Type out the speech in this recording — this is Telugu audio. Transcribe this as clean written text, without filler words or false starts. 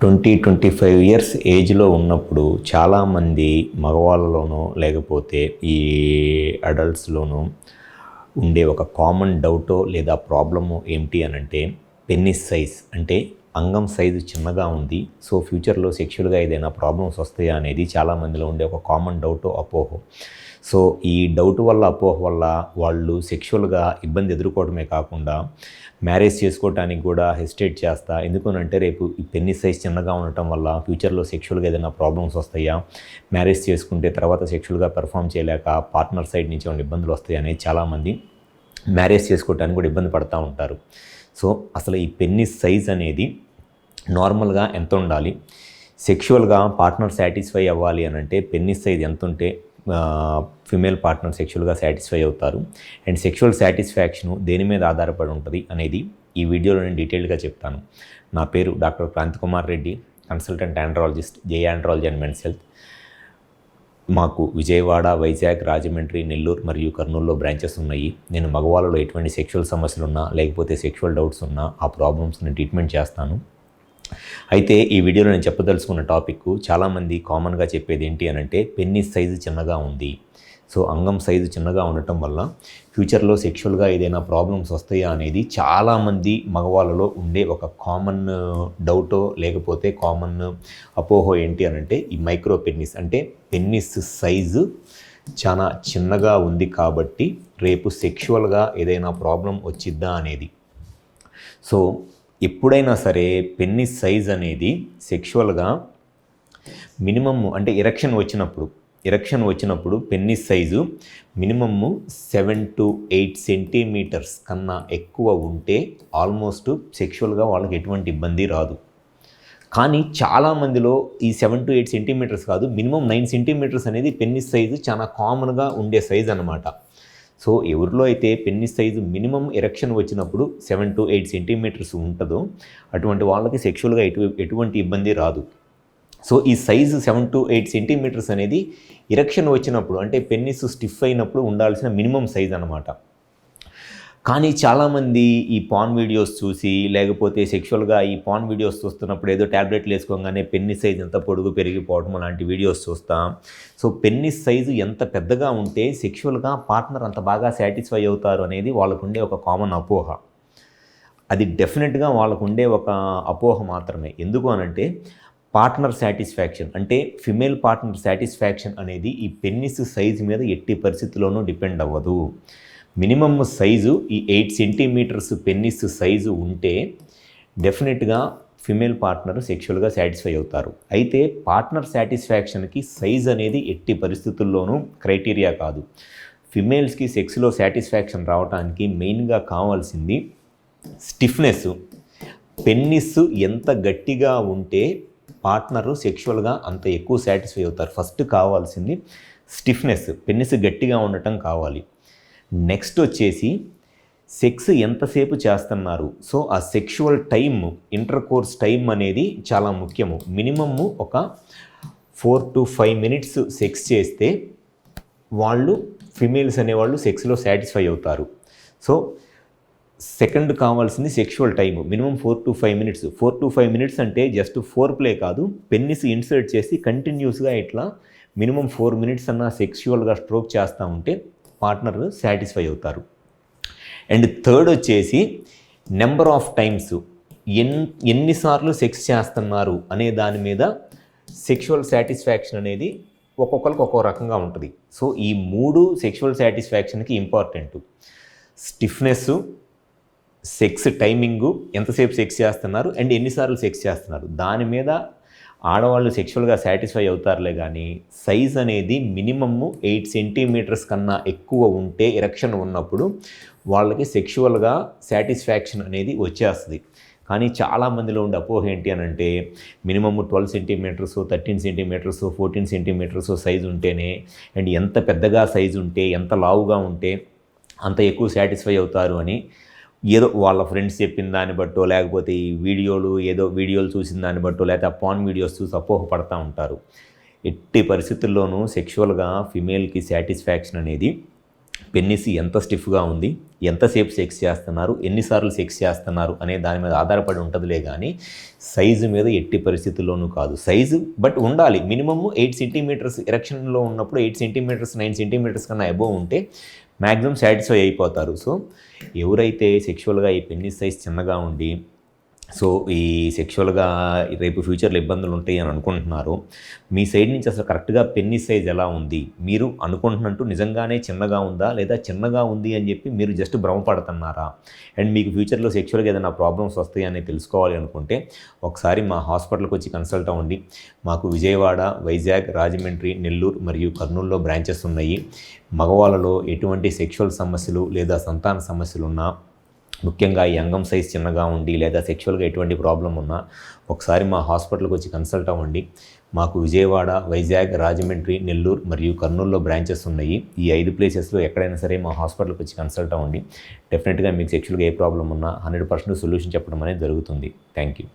25 ఇయర్స్ ఏజ్లో ఉన్నప్పుడు చాలామంది మగవాళ్ళలోనో లేకపోతే ఈ అడల్ట్స్లోనూ ఉండే ఒక కామన్ డౌటో లేదా ప్రాబ్లము ఏమిటి అనంటే పెన్నిస్ సైజ్ అంటే అంగం సైజు చిన్నగా ఉంది. సో ఫ్యూచర్లో సెక్షువల్గా ఏదైనా ప్రాబ్లమ్స్ వస్తాయా అనేది చాలామందిలో ఉండే ఒక కామన్ డౌటో అపోహో. సో ఈ డౌట్ వల్ల అపోహ వల్ల వాళ్ళు సెక్షువల్గా ఇబ్బంది ఎదుర్కోవడమే కాకుండా మ్యారేజ్ చేసుకోవడానికి కూడా హెసిటేట్ చేస్తా. ఎందుకనంటే రేపు ఈ పెన్నిస్ సైజ్ చిన్నగా ఉండటం వల్ల ఫ్యూచర్లో సెక్షువల్గా ఏదైనా ప్రాబ్లమ్స్ వస్తాయా, మ్యారేజ్ చేసుకుంటే తర్వాత సెక్షువల్గా పెర్ఫామ్ చేయలేక పార్ట్నర్ సైడ్ నుంచి ఏమైనా ఇబ్బందులు వస్తాయి అనేది చాలామంది మ్యారేజ్ చేసుకోవడానికి కూడా ఇబ్బంది పడుతూ ఉంటారు. సో అసలు ఈ పెన్నిస్ సైజ్ అనేది నార్మల్గా ఎంత ఉండాలి, సెక్షువల్గా పార్ట్నర్ సాటిస్ఫై అవ్వాలి అని అంటే పెన్నిస్ సైజ్ ఎంత ఉంటే ఫిమేల్ పార్ట్నర్ సెక్షువల్గా సాటిస్ఫై అవుతారు అండ్ సెక్షువల్ సాటిస్ఫాక్షను దేని మీద ఆధారపడి ఉంటుంది అనేది ఈ వీడియోలో నేను డీటెయిల్గా చెప్తాను. నా పేరు doctor Kranti Kumar Reddy, consultant andrologist, J andrology and men's health. మాకు విజయవాడ, వైజాగ్, రాజమండ్రి, నెల్లూరు మరియు కర్నూలులో బ్రాంచెస్ ఉన్నాయి. నేను మగవాళ్ళలో ఎటువంటి సెక్షువల్ సమస్యలు ఉన్నా లేకపోతే సెక్షువల్ డౌట్స్ ఉన్నా ఆ ప్రాబ్లమ్స్ని ట్రీట్మెంట్ చేస్తాను. అయితే ఈ వీడియోలో నేను చెప్పదలుచుకున్న టాపిక్ చాలామంది కామన్గా చెప్పేది ఏంటి అనంటే పెన్నిస్ సైజు చిన్నగా ఉంది. సో అంగం సైజు చిన్నగా ఉండటం వల్ల ఫ్యూచర్లో సెక్షువల్గా ఏదైనా ప్రాబ్లమ్స్ వస్తాయా అనేది చాలామంది మగవాళ్ళలో ఉండే ఒక కామన్ డౌటో లేకపోతే కామన్ అపోహో ఏంటి అనంటే ఈ మైక్రో పెన్నిస్ అంటే పెన్నిస్ సైజు చాలా చిన్నగా ఉంది కాబట్టి రేపు సెక్షువల్గా ఏదైనా ప్రాబ్లం వచ్చిద్దా అనేది. సో ఎప్పుడైనా సరే పెన్నిస్ సైజ్ అనేది సెక్షువల్గా మినిమమ్ అంటే ఎరెక్షన్ వచ్చినప్పుడు penis size minimum 7 to 8 centimetres కన్నా ఎక్కువ ఉంటే ఆల్మోస్ట్ సెక్షువల్గా వాళ్ళకి ఎటువంటి ఇబ్బంది రాదు. కానీ చాలామందిలో ఈ 7 to 8 సెంటీమీటర్స్ కాదు, మినిమం 9 సెంటీమీటర్స్ అనేది పెన్నిస్ సైజు చాలా కామన్గా ఉండే సైజ్ అన్నమాట. సో ఎవరిలో అయితే పెన్నిస్ సైజు మినిమం ఎరెక్షన్ వచ్చినప్పుడు 7 to 8 సెంటీమీటర్స్ ఉంటుందో అటువంటి వాళ్ళకి సెక్షువల్గా ఎటువంటి ఇబ్బంది రాదు. సో ఈ సైజు 7 to 8 సెంటీమీటర్స్ అనేది ఎరెక్షన్ వచ్చినప్పుడు అంటే పెన్నిస్ స్టిఫ్ అయినప్పుడు ఉండాల్సిన మినిమం సైజ్ అన్నమాట. కానీ చాలామంది ఈ పాన్ వీడియోస్ చూసి లేకపోతే సెక్షువల్గా ఈ పాన్ వీడియోస్ చూస్తున్నప్పుడు ఏదో ట్యాబ్లెట్లు వేసుకోగానే పెన్నిస్ సైజు ఎంత పొడుగు పెరిగిపోవడం అలాంటి వీడియోస్ చూస్తాం. సో పెన్నిస్ సైజు ఎంత పెద్దగా ఉంటే సెక్షువల్గా పార్ట్నర్ అంత బాగా సాటిస్ఫై అవుతారు అనేది వాళ్ళకుండే ఒక కామన్ అపోహ. అది డెఫినెట్గా వాళ్ళకుండే ఒక అపోహ మాత్రమే. ఎందుకు అనంటే పార్ట్నర్ సాటిస్ఫాక్షన్ అంటే ఫిమేల్ పార్ట్నర్ సాటిస్ఫాక్షన్ అనేది ఈ పెన్నిస్ సైజు మీద ఎట్టి పరిస్థితుల్లోనూ డిపెండ్ అవ్వదు. మినిమమ్ సైజు ఈ 8 సెంటీమీటర్స్ పెన్నిస్ సైజు ఉంటే డెఫినెట్గా ఫిమేల్ పార్ట్నర్ సెక్షువల్గా సాటిస్ఫై అవుతారు. అయితే పార్ట్నర్ సాటిస్ఫాక్షన్కి సైజ్ అనేది ఎట్టి పరిస్థితుల్లోనూ క్రైటీరియా కాదు. ఫిమేల్స్కి సెక్స్లో సాటిస్ఫాక్షన్ రావడానికి మెయిన్గా కావాల్సింది స్టిఫ్నెస్. పెన్నిస్ ఎంత గట్టిగా ఉంటే పార్ట్నరు సెక్షువల్గా అంత ఎక్కువ సాటిస్ఫై అవుతారు. ఫస్ట్ కావాల్సింది స్టిఫ్నెస్, పెన్నిస్ గట్టిగా ఉండటం కావాలి. నెక్స్ట్ వచ్చేసి సెక్స్ ఎంతసేపు చేస్తున్నారు. సో ఆ sexual time, inter course time అనేది చాలా ముఖ్యము. మినిమమ్ ఒక 4 to 5 minutes సెక్స్ చేస్తే వాళ్ళు ఫిమేల్స్ అనేవాళ్ళు సెక్స్లో సాటిస్ఫై అవుతారు. సో సెకండ్ కావాల్సింది sexual time minimum 4 to 5 minutes. 4 to 5 minutes అంటే జస్ట్ 4 ప్లే కాదు, పెన్నిస్ ఇన్సర్ట్ చేసి కంటిన్యూస్గా ఇట్లా మినిమం 4 minutes అన్న సెక్షువల్గా స్ట్రోక్ చేస్తూ ఉంటే పార్ట్నర్ సాటిస్ఫై అవుతారు. అండ్ థర్డ్ వచ్చేసి నెంబర్ ఆఫ్ టైమ్స్, ఎన్నిసార్లు సెక్స్ చేస్తున్నారు అనే దాని మీద సెక్షువల్ సాటిస్ఫాక్షన్ అనేది ఒక్కొక్కరికి ఒక్కో రకంగా ఉంటుంది. సో ఈ 3 సెక్షువల్ సాటిస్ఫాక్షన్కి ఇంపార్టెంట్. స్టిఫ్నెస్, సెక్స్ టైమింగు, ఎంతసేపు సెక్స్ చేస్తున్నారు అండ్ ఎన్నిసార్లు సెక్స్ చేస్తున్నారు, దాని మీద ఆడవాళ్ళు సెక్షువల్గా సాటిస్ఫై అవుతారులే. కానీ సైజ్ అనేది మినిమమ్ 8 సెంటీమీటర్స్ కన్నా ఎక్కువ ఉంటే ఎరెక్షన్ ఉన్నప్పుడు వాళ్ళకి సెక్షువల్గా సాటిస్ఫాక్షన్ అనేది వచ్చేస్తుంది. కానీ చాలామందిలో ఉండే అపోహ ఏంటి అని అంటే minimum 12 centimetres, 13 centimetres, 14 centimetres size ఉంటేనే అండ్ ఎంత పెద్దగా సైజు ఉంటే, ఎంత లావుగా ఉంటే అంత ఎక్కువ సాటిస్ఫై అవుతారు అని ఏదో వాళ్ళ ఫ్రెండ్స్ చెప్పిన దాన్ని బట్టో లేకపోతే ఈ వీడియోలు చూసిన దాన్ని బట్టో లేకపోతే ఆ పాన్ వీడియోస్ చూసి అపోహపడతా ఉంటారు. ఎట్టి పరిస్థితుల్లోనూ సెక్షువల్గా ఫిమేల్కి సాటిస్ఫాక్షన్ అనేది పెన్నిస్ ఎంత స్టిఫ్గా ఉంది, ఎంతసేపు సెక్స్ చేస్తున్నారు, ఎన్నిసార్లు సెక్స్ చేస్తున్నారు అనే దాని మీద ఆధారపడి ఉంటుందిలే కానీ సైజు మీద ఎట్టి పరిస్థితుల్లోనూ కాదు. సైజు బట్ ఉండాలి, మినిమమ్ 8 సెంటీమీటర్స్ ఎరెక్షన్లో ఉన్నప్పుడు 8 సెంటీమీటర్స్ 9 సెంటీమీటర్స్ కన్నా అబోవ్ ఉంటే మ్యాక్సిమం సాటిస్ఫై అయిపోతారు. సో ఎవరైతే సెక్షువల్గా ఈ పెన్నిస్ సైజ్ చిన్నగా ఉండి సో ఈ సెక్షువల్గా రేపు ఫ్యూచర్లో ఇబ్బందులు ఉంటాయి అని అనుకుంటున్నారు, మీ సైడ్ నుంచి అసలు కరెక్ట్గా పెన్నిస్ సైజ్ ఎలా ఉంది, మీరు అనుకుంటున్నట్టు నిజంగానే చిన్నగా ఉందా లేదా చిన్నగా ఉంది అని చెప్పి మీరు జస్ట్ భ్రమపడుతున్నారా, అండ్ మీకు ఫ్యూచర్లో సెక్షువల్గా ఏదైనా ప్రాబ్లమ్స్ వస్తాయి అని తెలుసుకోవాలి అనుకుంటే ఒకసారి మా హాస్పిటల్కి వచ్చి కన్సల్ట్ అవ్వండి. మాకు విజయవాడ, వైజాగ్, రాజమండ్రి, నెల్లూరు మరియు కర్నూలులో బ్రాంచెస్ ఉన్నాయి. మగవాళ్ళలో ఎటువంటి సెక్షువల్ సమస్యలు లేదా సంతాన సమస్యలు ఉన్నా, ముఖ్యంగా ఈ అంగం సైజ్ చిన్నగా ఉండి లేదా సెక్షువల్గా ఎటువంటి ప్రాబ్లం ఉన్నా ఒకసారి మా హాస్పిటల్కి వచ్చి కన్సల్ట్ అవ్వండి. మాకు విజయవాడ, వైజాగ్, రాజమండ్రి, నెల్లూరు మరియు కర్నూలులో బ్రాంచెస్ ఉన్నాయి. ఈ 5 ప్లేసెస్లో ఎక్కడైనా సరే మా హాస్పిటల్కి వచ్చి కన్సల్ట్ అవ్వండి. డెఫినెట్గా మీకు సెక్షువల్గా ఏ ప్రాబ్లం ఉన్నా 100% సొల్యూషన్ చెప్పడం అనేది జరుగుతుంది. Thank you.